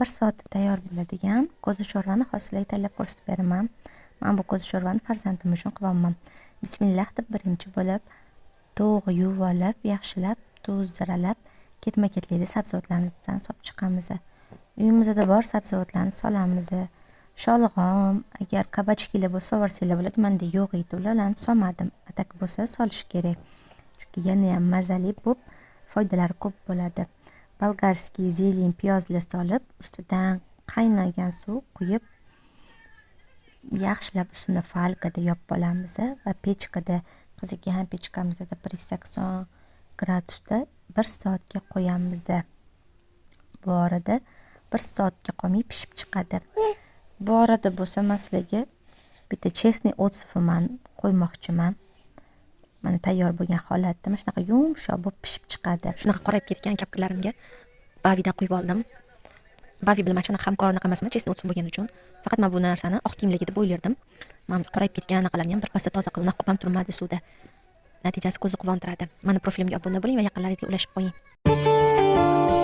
1 soatda tayyor bo'ladigan ko'zi sho'rvani hozirlarga tayyorlab ko'rsatib beraman. Men bu ko'zi sho'rvani farzandim uchun qilyapman. Bismillah deb birinchi bo'lib tovuqni yuvib olib, yaxshilab, tuz, ziralab, ketma-ketlikda sabzavotlarni bizdan solib chiqamiz. Uyimizda bor sabzavotlarni solamiz. Sholg'om, agar kabachkilar bo'lsa, so'rarsanglar bo'ladi. Menda yo'q edi, ularni solmadim. Atak bo'lsa solish kerak. Chunki yana ham mazali bo'lib, foydalari ko'p bo'ladi. Bolgarskiy zelin, piyozlar solib, ustidan qaynagan suv quyib, yaxshilab ustini falkada yopib olamiz va pechkada, qizigan pechkamizda 180 gradusda 1 soatga qo'yamiz. Bu orada 1 soatga qolmay pishib chiqadi. Bu orada bo'lsa masalaga bitta chesniy o'tsifini qo'ymoqchiman. Mana tayyor bo'lgan holatda mana shunaqa yumshoq bo'lib pishib chiqadi. Shunaqa qorayib ketgan kapkalarimga bavidan quyib oldim. Bavi bilan mana shunaqa hamkorona emasman, chesni o'tsin bo'lgani uchun. Faqat men bu narsani oq kiyimlarga deb o'ylardim. Men qorayib ketgan anaqalarni ham birpasda toza qilib, naq ham turmadi suvda. Natijasi ko'zni quvontiradi. Meni profilimga obuna bo'ling va yaqinlaringizga ulashib qo'ying.